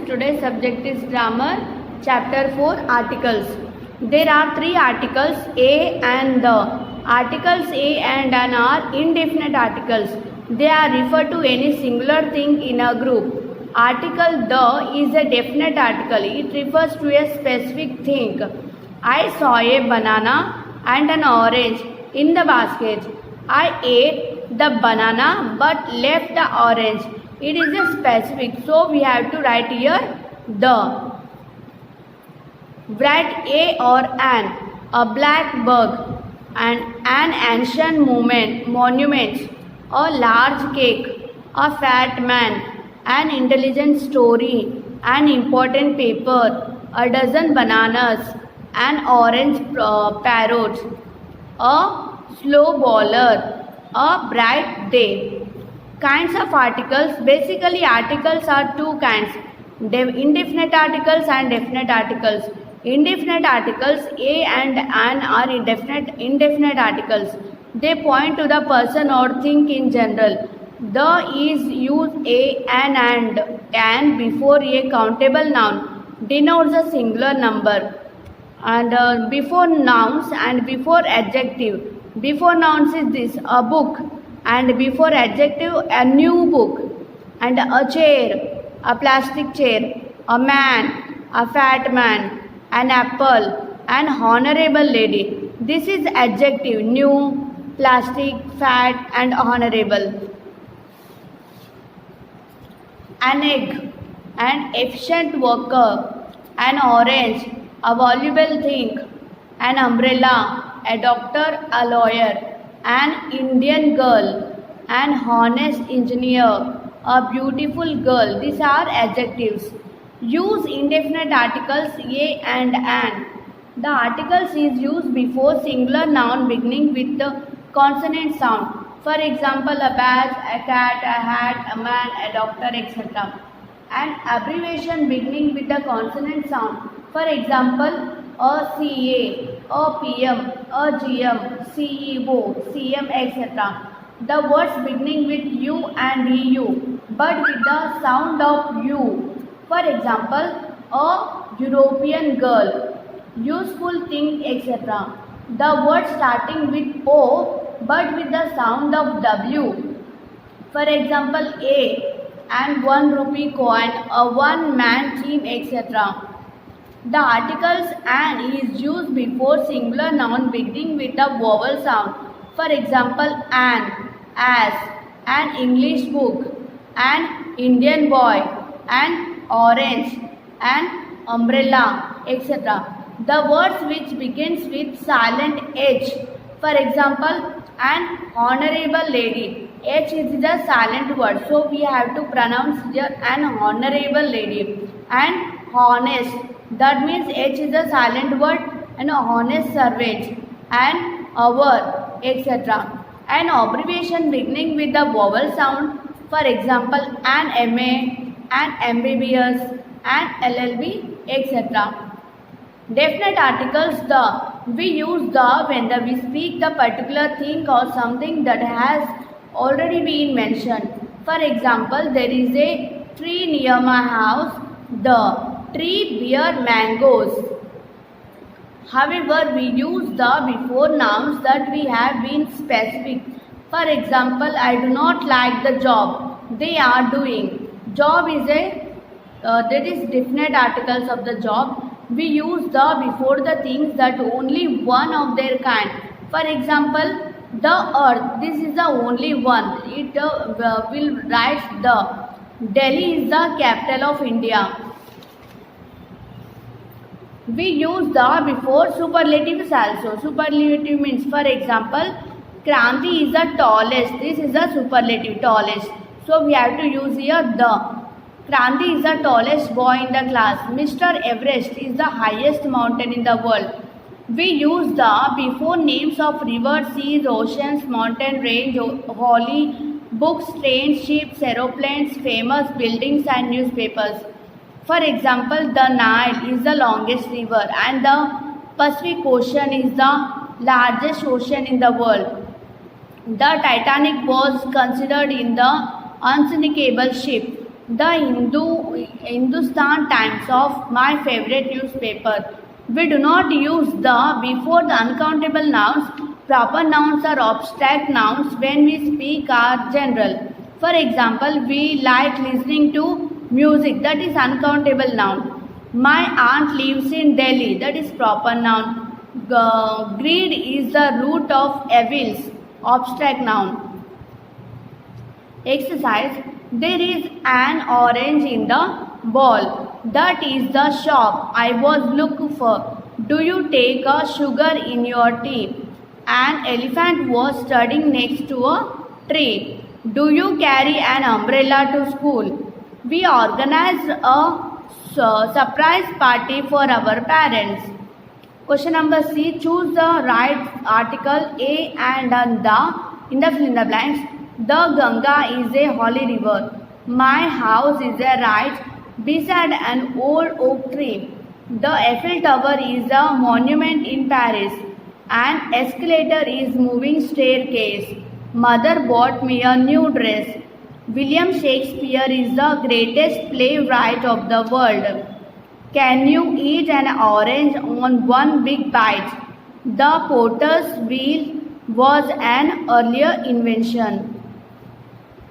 Today's subject is grammar. Chapter 4 Articles. There are three articles, a and the. Articles a and an are indefinite articles. They are referred to any singular thing in a group. Article the is a definite article. It refers to a specific thing. I saw a banana and an orange in the basket. I ate the banana but left the orange. It is a specific, so we have to write here the. Write a or an, a black bug, and an ancient monument, a large cake, a fat man, an intelligent story, an important paper, a dozen bananas, an orange parrot, a slow bowler, a bright day. Kinds of articles. Basically, articles are two kinds: indefinite articles and definite articles. Indefinite articles a and an are indefinite articles. They point to the person or thing in general. The is use a, an and before a countable noun denotes a singular number, and before nouns and before adjective. Before nouns is this, a book, and before adjective, a new book, and a chair, a plastic chair, a man, a fat man, an apple, an honorable lady. This is adjective: new, plastic, fat, and honorable. An egg, an efficient worker, an orange, a valuable thing, an umbrella, a doctor, a lawyer, an Indian girl, an honest engineer, a beautiful girl. These are adjectives. Use indefinite articles a and an. The articles is used before singular noun beginning with the consonant sound. For example, a badge, a cat, a hat, a man, a doctor, etc. An abbreviation beginning with the consonant sound. For example, a CA, a PM, a GM, CEO, CM, etc. The words beginning with U and EU, but with the sound of U. For example, a European girl, useful thing, etc. The word starting with O but with the sound of W. For example, A and 1 rupee coin, a one-man team, etc. The articles an is used before singular noun beginning with a vowel sound. For example, an, as, an English book, an Indian boy, an orange, an umbrella, etc. The words which begins with silent H. For example, an honorable lady. H is the silent word, so we have to pronounce here an honorable lady. And honest, that means H is a silent word, and honest servant, and our, etc. An abbreviation beginning with the vowel sound. For example, an MA, an MBBS, an LLB, etc. Definite articles the. We use the when we speak the particular thing or something that has already been mentioned. For example, there is a tree near my house. The tree bear mangoes. However, we use the before nouns that we have been specific. For example, I do not like the job they are doing. Job is that is definite articles of the job. We use the before the things that only one of their kind. For example, the earth. This is the only one. It will write the. Delhi is the capital of India. We use the before superlatives also. Superlative means, for example, Kranti is the tallest. This is the superlative, tallest. So we have to use here the. Kranti is the tallest boy in the class. Mr. Everest is the highest mountain in the world. We use the before names of rivers, seas, oceans, mountain range, holy, books, trains, ships, aeroplanes, famous buildings and newspapers. For example, the Nile is the longest river and the Pacific Ocean is the largest ocean in the world. The Titanic was considered in the unsinkable ship. The Hindustan Times of my favorite newspaper. We do not use the before the uncountable nouns. Proper nouns are abstract nouns when we speak are general. For example, we like listening to music, that is uncountable noun. My aunt lives in Delhi, that is proper noun. Greed is the root of evils, abstract noun. Exercise. There is an orange in the ball. That is the shop I was looking for. Do you take a sugar in your tea? An elephant was studying next to a tree. Do you carry an umbrella to school? We organized a surprise party for our parents. Question number C. Choose the right article A and the in the fill in the blanks. The Ganga is a holy river. My house is a right beside an old oak tree. The Eiffel Tower is a monument in Paris. An escalator is moving staircase. Mother bought me a new dress. William Shakespeare is the greatest playwright of the world. Can you eat an orange on one big bite? The potter's wheel was an earlier invention.